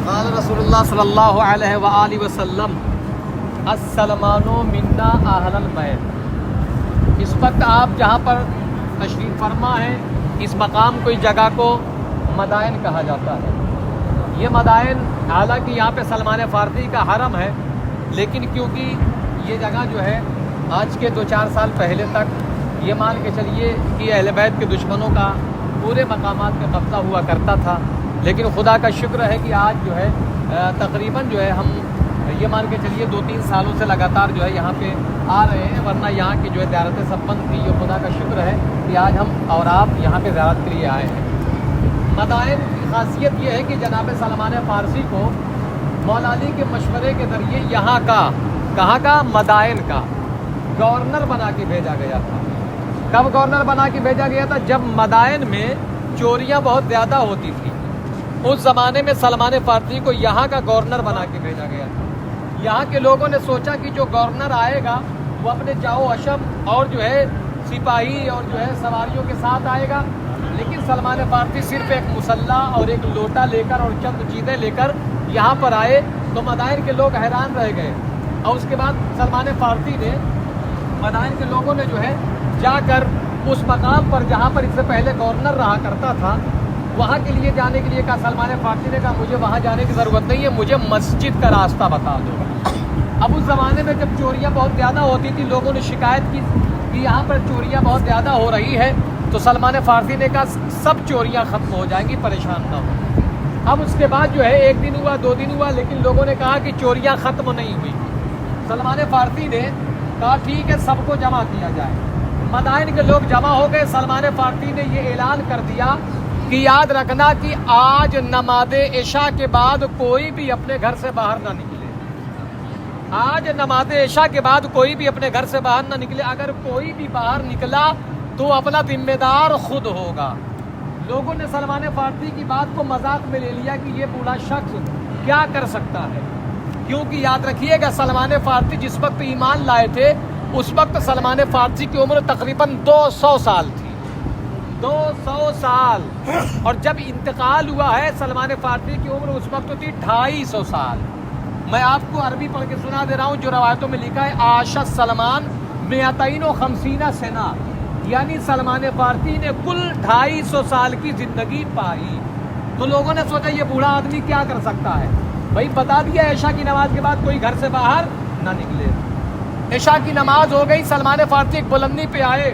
قال رسول اللہ صلی اللہ علیہ وآلہ وسلم السلمان منا اہل البیت۔ اس وقت آپ جہاں پر تشریف فرما ہیں اس مقام کو، اس جگہ کو مدائن کہا جاتا ہے۔ یہ مدائن حالانکہ یہاں پہ سلمان فارسی کا حرم ہے، لیکن کیونکہ یہ جگہ جو ہے آج کے 2-4 سال پہلے تک یہ مان کے چلیے کہ اہل بیت کے دشمنوں کا پورے مقامات پہ قبضہ ہوا کرتا تھا، لیکن خدا کا شکر ہے کہ آج جو ہے تقریباً جو ہے ہم یہ مان کے چلیے 2-3 سالوں سے لگاتار جو ہے یہاں پہ آ رہے ہیں، ورنہ یہاں کی جو ہے زیارتیں سب بند تھی۔ یہ خدا کا شکر ہے کہ آج ہم اور آپ یہاں پہ زیارت کے لیے آئے ہیں۔ مدائن کی خاصیت یہ ہے کہ جناب سلمان فارسی کو مولا علی کے مشورے کے ذریعے یہاں کا، کہاں کا، مدائن کا گورنر بنا کے بھیجا گیا تھا۔ کب گورنر بنا کے بھیجا گیا تھا؟ جب مدائن میں چوریاں بہت زیادہ ہوتی تھیں، اس زمانے میں سلمان فارسی کو یہاں کا گورنر بنا کے بھیجا گیا تھا۔ یہاں کے لوگوں نے سوچا کہ جو گورنر آئے گا وہ اپنے جاؤ اشم اور جو ہے سپاہی اور جو ہے سواریوں کے ساتھ آئے گا، لیکن سلمان فارسی صرف ایک مسلح اور ایک لوٹا لے کر اور چند چیزیں لے کر یہاں پر آئے تو مدائن کے لوگ حیران رہ گئے۔ اور اس کے بعد سلمان فارسی نے، مدائن کے لوگوں نے جو ہے جا کر اس مقام پر جہاں پر اس سے پہلے گورنر رہا کرتا تھا وہاں کے لیے جانے کے لیے کہا۔ سلمان فارسی نے کہا مجھے وہاں جانے کی ضرورت نہیں ہے، مجھے مسجد کا راستہ بتا دو۔ اب اس زمانے میں جب چوریاں بہت زیادہ ہوتی تھی، لوگوں نے شکایت کی کہ یہاں پر چوریاں بہت زیادہ ہو رہی ہے، تو سلمان فارسی نے کہا سب چوریاں ختم ہو جائیں گی، پریشان نہ ہو۔ اب اس کے بعد جو ہے 1 دن ہوا، 2 دن ہوا، لیکن لوگوں نے کہا کہ چوریاں ختم نہیں ہوئی۔ سلمان فارسی نے کہا ٹھیک ہے سب کو جمع کیا جائے۔ مدائن کے لوگ جمع ہو گئے۔ سلمان فارسی نے یہ اعلان کر دیا کہ یاد رکھنا کہ آج نماز عشاء کے بعد کوئی بھی اپنے گھر سے باہر نہ نکلے۔ آج نماز عشاء کے بعد کوئی بھی اپنے گھر سے باہر نہ نکلے۔ اگر کوئی بھی باہر نکلا تو اپنا ذمہ دار خود ہوگا۔ لوگوں نے سلمان فارسی کی بات کو مذاق میں لے لیا کہ یہ بوڑھا شخص کیا کر سکتا ہے، کیونکہ یاد رکھیے گا سلمان فارسی جس وقت ایمان لائے تھے اس وقت سلمان فارسی کی عمر تقریباً 200 سال تھی، 200 سال، اور جب انتقال ہوا ہے سلمان فارسی کی عمر اس وقت تھی 250 سال۔ میں آپ کو عربی پڑھ کے سنا دے رہا ہوں جو روایتوں میں لکھا ہے عاش سلمان 250 سنہ، یعنی سلمان فارسی نے کل 250 سال کی زندگی پائی۔ تو لوگوں نے سوچا یہ بوڑھا آدمی کیا کر سکتا ہے، بھائی بتا دیا عشاء کی نماز کے بعد کوئی گھر سے باہر نہ نکلے۔ عشاء کی نماز ہو گئی، سلمان فارسی ایک بلندی پہ آئے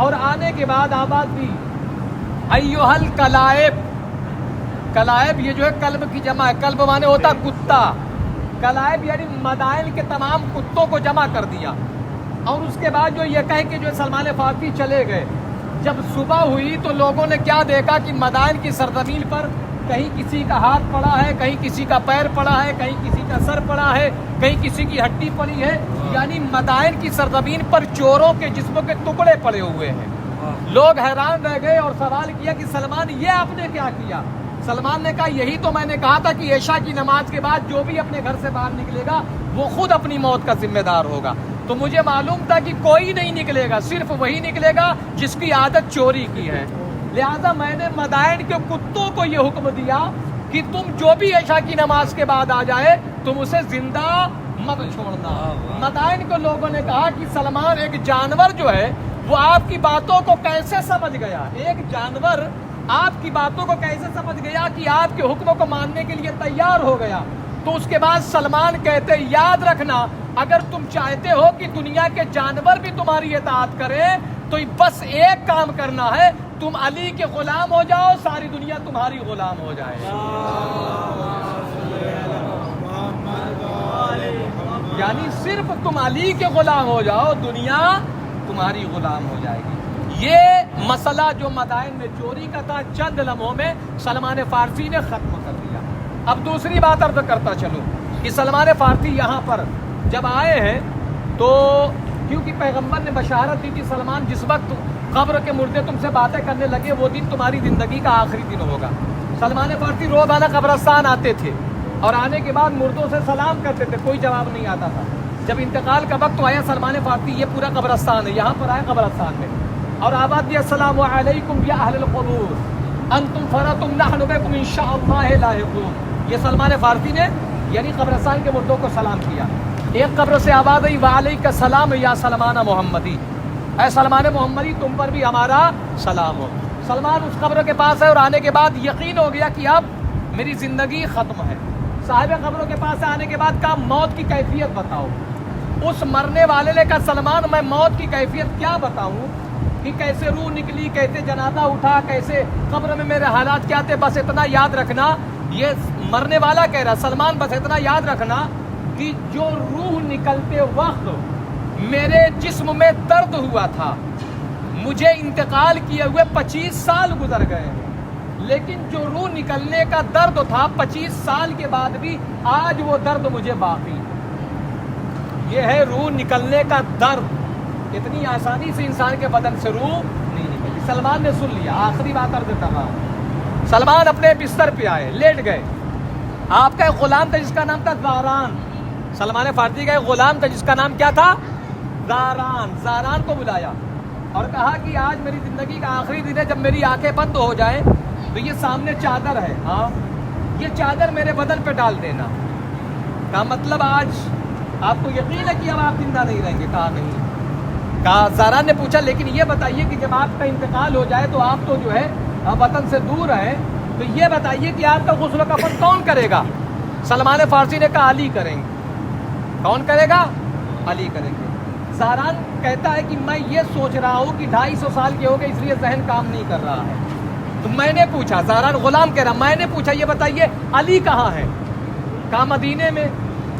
اور آنے کے بعد آواز دی ایھا الکلائب۔ کلائب یہ جو ہے کلب کی جمع ہے، کلب مانے ہوتا کتا، کلائب یعنی مدائن کے تمام کتوں کو جمع کر دیا۔ اور اس کے بعد جو یہ کہہ کے جو سلمان فارسی چلے گئے۔ جب صبح ہوئی تو لوگوں نے کیا دیکھا کہ مدائن کی سرزمین پر کہیں کسی کا ہاتھ پڑا ہے، کہیں کسی کا پیر پڑا ہے، کہیں کسی کا سر پڑا ہے، کہیں کسی کی ہڈی پڑی ہے، یعنی مدائن کی سرزمین پر چوروں کے جسموں کے ٹکڑے پڑے ہوئے ہیں۔ لوگ حیران رہ گئے اور سوال کیا کہ سلمان یہ آپ نے کیا کیا؟ سلمان نے کہا یہی تو میں نے کہا تھا کہ عشاء کی نماز کے بعد جو بھی اپنے گھر سے باہر نکلے گا وہ خود اپنی موت کا ذمہ دار ہوگا۔ تو مجھے معلوم تھا کہ کوئی نہیں نکلے گا، صرف وہی نکلے گا جس کی عادت چوری کی ہے، لہذا میں نے مدائن کے کتوں کو یہ حکم دیا کہ تم جو بھی عشاء کی نماز کے بعد آ جائے تم اسے زندہ مت چھوڑنا۔ مدائن کے لوگوں نے کہا کہ سلمان ایک جانور جو ہے وہ آپ کی باتوں کو کیسے سمجھ گیا، ایک جانور آپ کی باتوں کو کیسے سمجھ گیا کہ آپ کے حکموں کو ماننے کے لیے تیار ہو گیا۔ تو اس کے بعد سلمان کہتے یاد رکھنا اگر تم چاہتے ہو کہ دنیا کے جانور بھی تمہاری اطاعت کریں تو بس ایک کام کرنا ہے، تم علی کے غلام ہو جاؤ، ساری دنیا تمہاری غلام ہو جائے۔ یعنی صرف تم علی کے غلام ہو جاؤ، دنیا تمہاری غلام ہو جائے گی۔ یہ مسئلہ جو مدائن میں چوری کا تھا چند لمحوں میں سلمان فارسی نے ختم کر دیا۔ اب دوسری بات عرض کرتا چلوں کہ سلمان فارسی یہاں پر جب آئے ہیں تو کیونکہ پیغمبر نے بشارت دی تھی سلمان جس وقت قبر کے مردے تم سے باتیں کرنے لگے وہ دن تمہاری زندگی کا آخری دن ہوگا۔ سلمان فارسی روزانہ قبرستان آتے تھے اور آنے کے بعد مردوں سے سلام کرتے تھے، کوئی جواب نہیں آتا تھا۔ جب انتقال کا وقت آیا سلمان فارسی یہ پورا قبرستان ہے، یہاں پر آئے قبرستان میں اور آواز دی السلام علیکم یا اہل القبور انتم فرتم نحن بکم انشاءاللہ لاحقون۔ یہ سلمان فارسی نے یعنی قبرستان کے مردوں کو سلام کیا. ایک قبر سے آواز آئی وعلیک السلام یا سلمان محمدی، اے سلمان محمدی تم پر بھی ہمارا سلام ہو. سلمان اس قبر کے پاس ہے اور آنے کے بعد یقین ہو گیا کہ اب میری زندگی ختم ہے. صاحب قبروں کے پاس آنے کے بعد کہا موت کی کیفیت بتاؤ. اس مرنے والے نے کہا سلمان میں موت کی کیفیت کیا بتاؤں کہ کیسے روح نکلی، کیسے جنازہ اٹھا، کیسے قبر میں میرے حالات کیا تھے، بس اتنا یاد رکھنا. یہ مرنے والا کہہ رہا سلمان بس اتنا یاد رکھنا کہ جو روح نکلتے وقت میرے جسم میں درد ہوا تھا، مجھے انتقال کیے ہوئے 25 سال گزر گئے ہیں، لیکن جو روح نکلنے کا درد تھا 25 سال کے بعد بھی آج وہ درد مجھے باقی. یہ ہے روح نکلنے کا درد. اتنی آسانی سے انسان کے بدن سے روح نہیں نکلتی. سلمان نے سن لیا. آخری بات عرض کر رہا ہوں. سلمان اپنے بستر پہ آئے، لیٹ گئے. آپ کا ایک غلام تھا جس کا نام تھا زاران. سلمان فارسی کا ایک غلام تھا جس کا نام کیا تھا؟ زاران. زاران کو بلایا اور کہا کہ آج میری زندگی کا آخری دن ہے، جب میری آنکھیں بند ہو جائیں تو یہ سامنے چادر ہے، ہاں یہ چادر میرے بدن پہ ڈال دینا. کا مطلب آج آپ کو یقین ہے کہ اب آپ زندہ نہیں رہیں گے؟ کہا نہیں. کہا زاران نے پوچھا لیکن یہ بتائیے کہ جب آپ کا انتقال ہو جائے تو آپ تو جو ہے وطن سے دور ہیں، تو یہ بتائیے کہ آپ کا غسل و کفن کون کرے گا؟ سلمان فارسی نے کہا علی کریں گے. کون کرے گا؟ علی کریں گے. زاران کہتا ہے کہ میں یہ سوچ رہا ہوں کہ 250 سال کے ہو گئے اس لیے ذہن کام نہیں کر رہا ہے. تو میں نے پوچھا، زاران غلام کہہ رہا میں نے پوچھا یہ بتائیے علی کہاں ہے؟ کہا مدینے میں.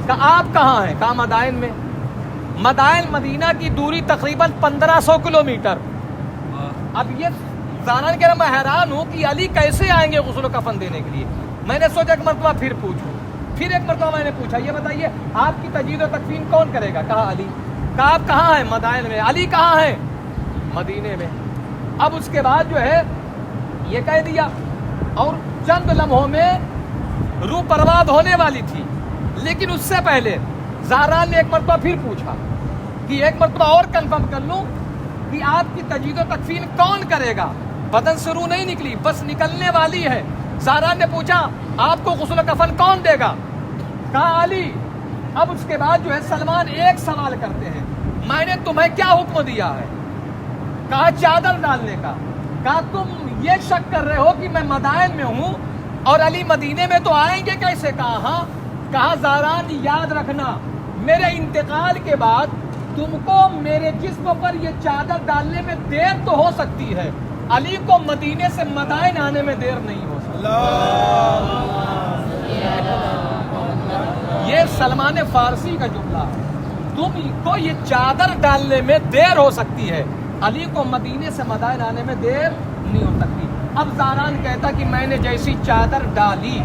کہا آپ کہاں ہیں؟ کہا مدائن میں. مدائن مدینہ کی دوری تقریباً 1500 کلومیٹر. اب یہ زاران کہہ رہا میں حیران ہوں کہ علی کیسے آئیں گے غسل و کفن دینے کے لیے. میں نے سوچا ایک مرتبہ پھر پوچھوں. پھر ایک مرتبہ میں نے پوچھا یہ بتائیے آپ کی تجہیز و تکفین کون کرے گا؟ کہا علی. کہا آپ کہاں ہیں؟ مدائن میں. علی کہاں ہے؟ مدینے میں. اب اس کے بعد جو ہے یہ کہہ دیا اور چند لمحوں میں روح پرواز ہونے والی تھی. لیکن اس سے پہلے زاران نے ایک مرتبہ پھر پوچھا کہ ایک مرتبہ اور کنفرم کر لوں کہ آپ کی تجہیز و تکفین کون کرے گا. بدن سے روح نہیں نکلی، بس نکلنے والی ہے. زاران نے پوچھا آپ کو غسل و کفن کون دے گا؟ کہا علی. اب اس کے بعد جو ہے سلمان ایک سوال کرتے ہیں میں نے تمہیں کیا حکم دیا ہے؟ کہا چادر ڈالنے کا. کہا تم یہ شک کر رہے ہو کہ میں مدائن میں ہوں اور علی مدینے میں تو آئیں گے کیسے؟ کہا ہاں. کہا زاران یاد رکھنا میرے انتقال کے بعد تم کو میرے جسم پر یہ چادر ڈالنے میں دیر تو ہو سکتی ہے، علی کو مدینے سے مدائن آنے میں دیر نہیں ہو سکتی. یہ سلمان فارسی کا جملہ ہے. تم کو یہ چادر ڈالنے میں دیر ہو سکتی ہے، علی کو مدینے سے مدائن آنے میں دیر نہیں ہو سکتی. اب زاران کہتا کہ میں نے جیسی چادر ڈالی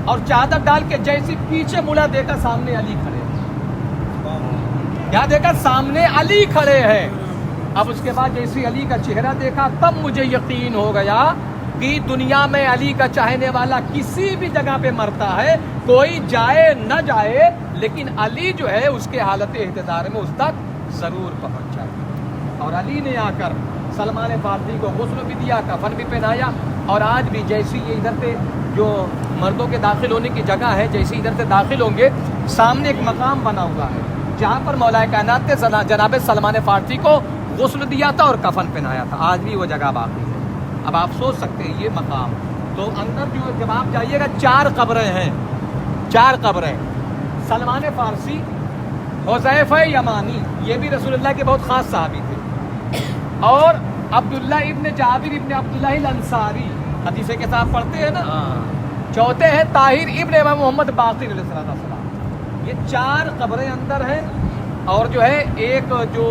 اور چادر ڈال کے جیسی پیچھے مڑا دیکھا سامنے علی کھڑے. کیا دیکھا؟ سامنے علی کھڑے ہیں. اب اس کے بعد جیسی علی کا چہرہ دیکھا تب مجھے یقین ہو گیا کہ دنیا میں علی کا چاہنے والا کسی بھی جگہ پہ مرتا ہے، کوئی جائے نہ جائے لیکن علی جو ہے اس کے حالت احتضار میں اس تک ضرور پہنچ جائے. اور علی نے آ کر سلمان فارسی کو غسل بھی دیا، کفن بھی پہنایا. اور آج بھی جیسی یہ ادھر سے جو مردوں کے داخل ہونے کی جگہ ہے، جیسے ادھر سے داخل ہوں گے سامنے ایک مقام بنا ہوا ہے جہاں پر مولا کائنات نے جناب سلمان فارسی کو غسل دیا تھا اور کفن پہنایا تھا. آج بھی وہ جگہ باقی ہے. اب آپ سوچ سکتے ہیں یہ مقام تو اندر جو جب آپ جائیے گا 4 قبریں ہیں. 4 قبریں. سلمان فارسی، حذیفہ یمانی یہ بھی رسول اللہ کے بہت خاص صحابی تھے، اور عبداللہ ابن جابر ابن عبداللہ الانصاری حدیث کے ساتھ پڑھتے ہیں نا. چوتھے ہیں طاہر ابن امام محمد باقر علیہ السلام. یہ 4 قبریں اندر ہیں اور جو ہے ایک جو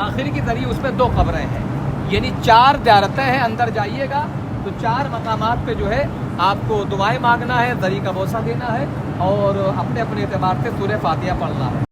آخر کی ذریعے اس میں 2 قبریں ہیں. یعنی 4 زیارتیں ہیں. اندر جائیے گا تو 4 مقامات پہ جو ہے آپ کو دعائیں مانگنا ہے، ذری کا بوسہ دینا ہے اور اپنے اپنے اعتبار سے سورہ فاتحہ پڑھنا ہے.